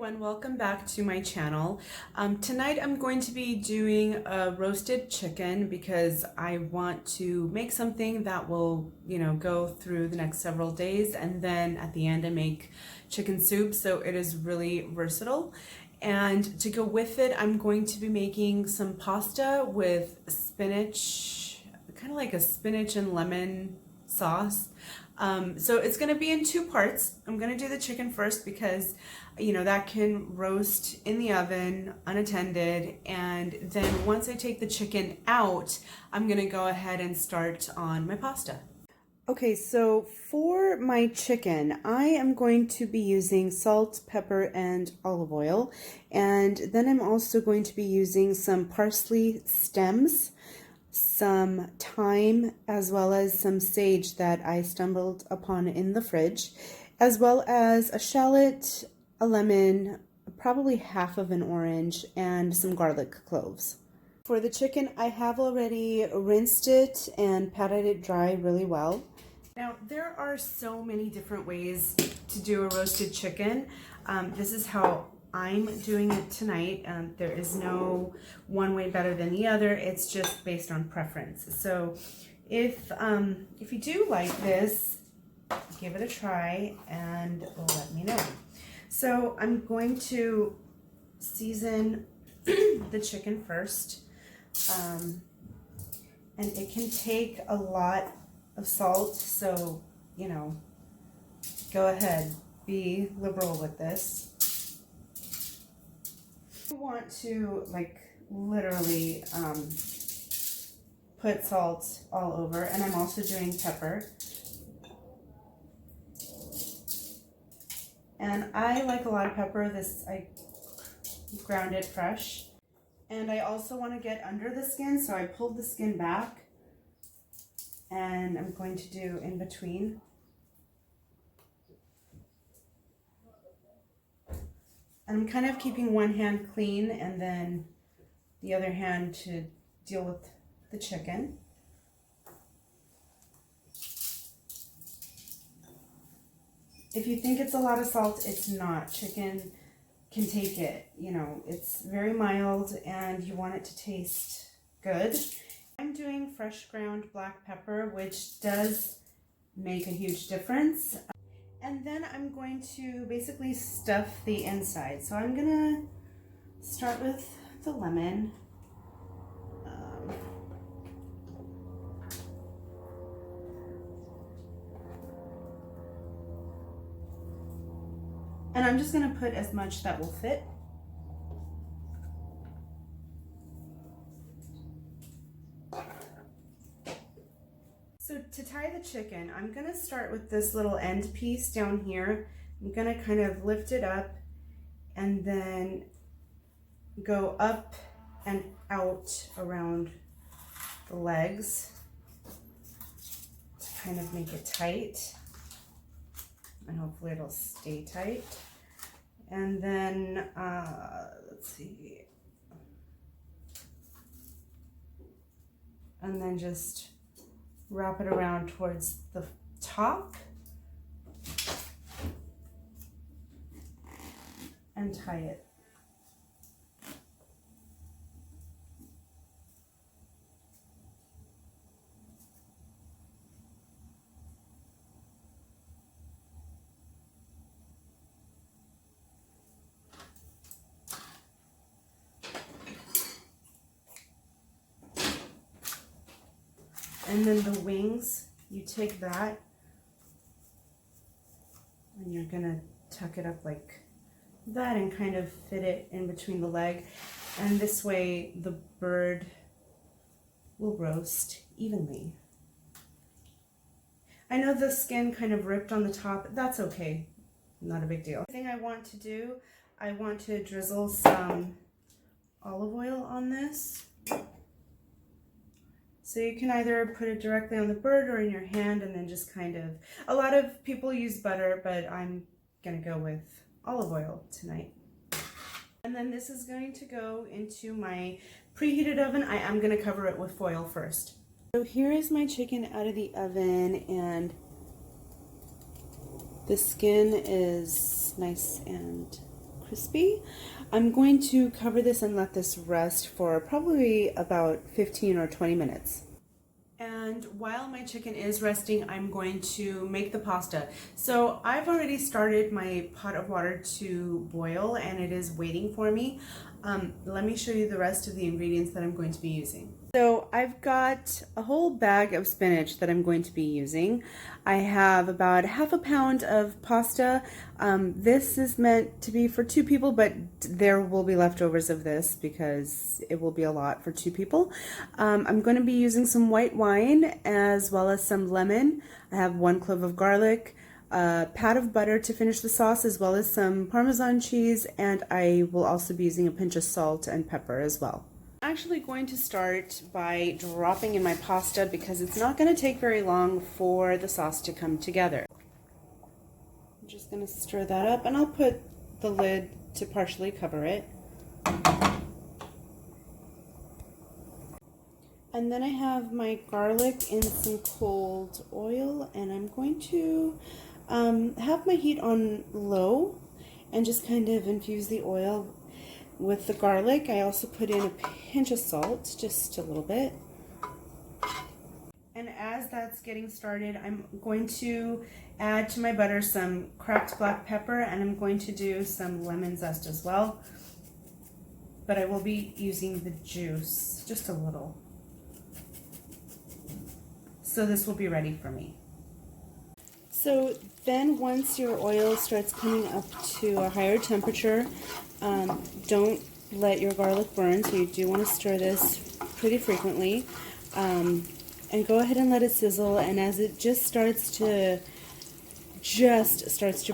everyone, welcome back to my channel. Tonight I'm going to be doing a roasted chicken because I want to make something that will, go through the next several days, and then at the end I make chicken soup, so it is really versatile. And to go with it, I'm going to be making some pasta with spinach, kind of like a spinach and lemon sauce. So it's going to be in two parts. I'm going to do the chicken first because, that can roast in the oven unattended. And then once I take the chicken out, I'm going to go ahead and start on my pasta. Okay, so for my chicken, I am going to be using salt, pepper, and olive oil. And then I'm also going to be using some parsley stems, some thyme, as well as some sage that I stumbled upon in the fridge, as well as a shallot, a lemon, probably half of an orange, and some garlic cloves. For the chicken, I have already rinsed it and patted it dry really well. Now, there are so many different ways to do a roasted chicken. This is how I'm doing it tonight. There is no one way better than the other. It's just based on preference. So if you do like this, give it a try and let me know. So I'm going to season the chicken first. And it can take a lot of salt, so, go ahead, be liberal with this. I want to, literally put salt all over, and I'm also doing pepper. And I like a lot of pepper. I ground it fresh. And I also want to get under the skin, so I pulled the skin back. And I'm going to do in between. And I'm kind of keeping one hand clean and then the other hand to deal with the chicken. If you think it's a lot of salt, it's not. Chicken can take it, it's very mild and you want it to taste good. I'm doing fresh ground black pepper, which does make a huge difference. And then I'm going to basically stuff the inside. So I'm gonna start with the lemon. And I'm just gonna put as much that will fit. So to tie the chicken, I'm gonna start with this little end piece down here. I'm gonna kind of lift it up and then go up and out around the legs to kind of make it tight. And hopefully it'll stay tight. And then, let's see. And then just wrap it around towards the top and tie it. And then the wings, you take that and you're gonna tuck it up like that and kind of fit it in between the leg. And this way the bird will roast evenly. I know the skin kind of ripped on the top. That's okay, not a big deal. The thing I want to do, I want to drizzle some olive oil on this. So you can either put it directly on the bird or in your hand and then just kind of, a lot of people use butter, but I'm gonna go with olive oil tonight. And then this is going to go into my preheated oven. I am gonna cover it with foil first. So here is my chicken out of the oven, and the skin is nice and crispy. I'm going to cover this and let this rest for probably about 15 or 20 minutes. And while my chicken is resting, I'm going to make the pasta. So I've already started my pot of water to boil and it is waiting for me. Let me show you the rest of the ingredients that I'm going to be using. So I've got a whole bag of spinach that I'm going to be using. I have about half a pound of pasta. This is meant to be for 2 people, but there will be leftovers of this because it will be a lot for 2 people. I'm going to be using some white wine as well as some lemon. I have 1 clove of garlic, a pat of butter to finish the sauce, as well as some Parmesan cheese, and I will also be using a pinch of salt and pepper as well. I'm actually going to start by dropping in my pasta because it's not going to take very long for the sauce to come together. I'm just going to stir that up, and I'll put the lid to partially cover it. And then I have my garlic in some cold oil, and I'm going to have my heat on low and just kind of infuse the oil with the garlic. I also put in a pinch of salt, just a little bit. And as that's getting started, I'm going to add to my butter some cracked black pepper, and I'm going to do some lemon zest as well. But I will be using the juice, just a little. So this will be ready for me. So then once your oil starts coming up to a higher temperature, don't let your garlic burn, so you do want to stir this pretty frequently. And go ahead and let it sizzle, and as it just starts to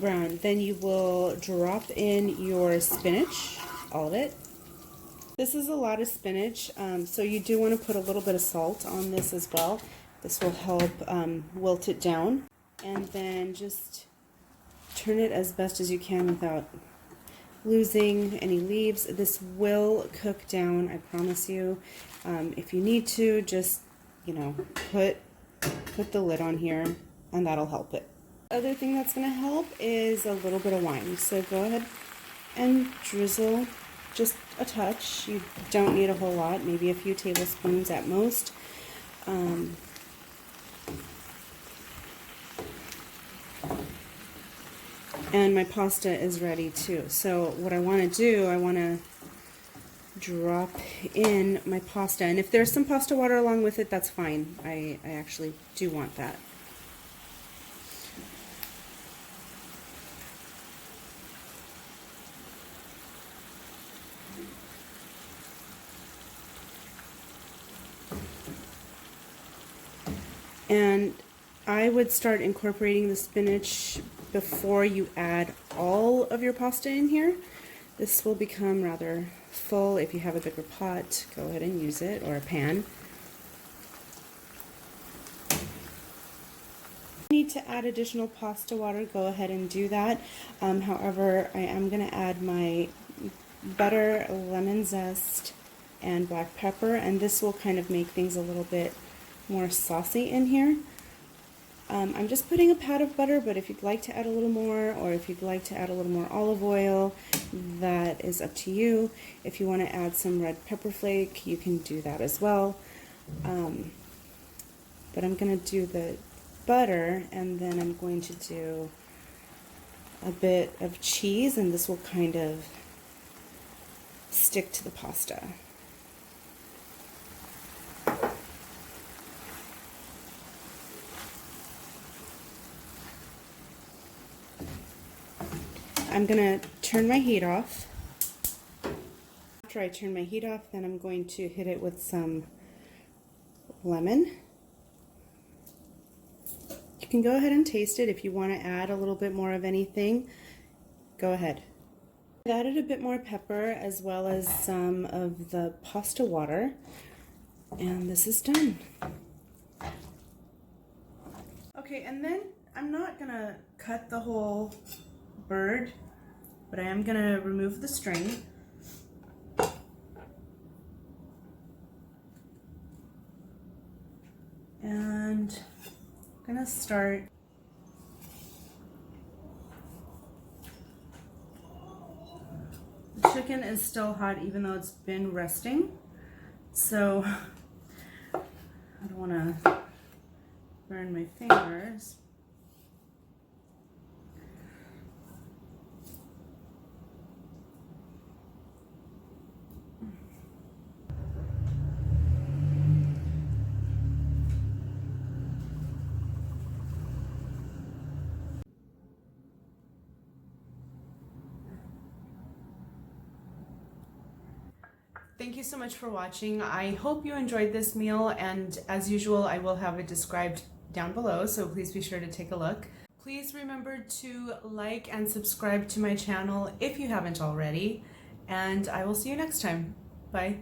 brown, then you will drop in your spinach, all of it. This is a lot of spinach, so you do want to put a little bit of salt on this as well. This will help wilt it down. And then just turn it as best as you can without losing any leaves. This will cook down, I promise you. If you need to, just, put the lid on here, and that'll help it. Other thing that's going to help is a little bit of wine. So go ahead and drizzle just a touch. You don't need a whole lot, maybe a few tablespoons at most. And my pasta is ready too. So what I want to do, I want to drop in my pasta. And if there's some pasta water along with it, that's fine. I actually do want that. And I would start incorporating the spinach before you add all of your pasta in here. This will become rather full. If you have a bigger pot, go ahead and use it, or a pan. If you need to add additional pasta water, go ahead and do that. However, I am going to add my butter, lemon zest, and black pepper, and this will kind of make things a little bit more saucy in here. I'm just putting a pat of butter, but if you'd like to add a little more, or if you'd like to add a little more olive oil, that is up to you. If you want to add some red pepper flake, you can do that as well. But I'm going to do the butter, and then I'm going to do a bit of cheese, and this will kind of stick to the pasta. I'm going to turn my heat off. After I turn my heat off, then I'm going to hit it with some lemon. You can go ahead and taste it. If you want to add a little bit more of anything, go ahead. I've added a bit more pepper as well as some of the pasta water, and this is done. Okay, and then I'm not going to cut the whole bird, but I am going to remove the string. And I'm going to start The chicken is still hot even though it's been resting. So I don't want to burn my fingers. Thank you so much for watching. I hope you enjoyed this meal, and as usual, I will have it described down below, so please be sure to take a look. Please remember to like and subscribe to my channel if you haven't already, and I will see you next time. Bye.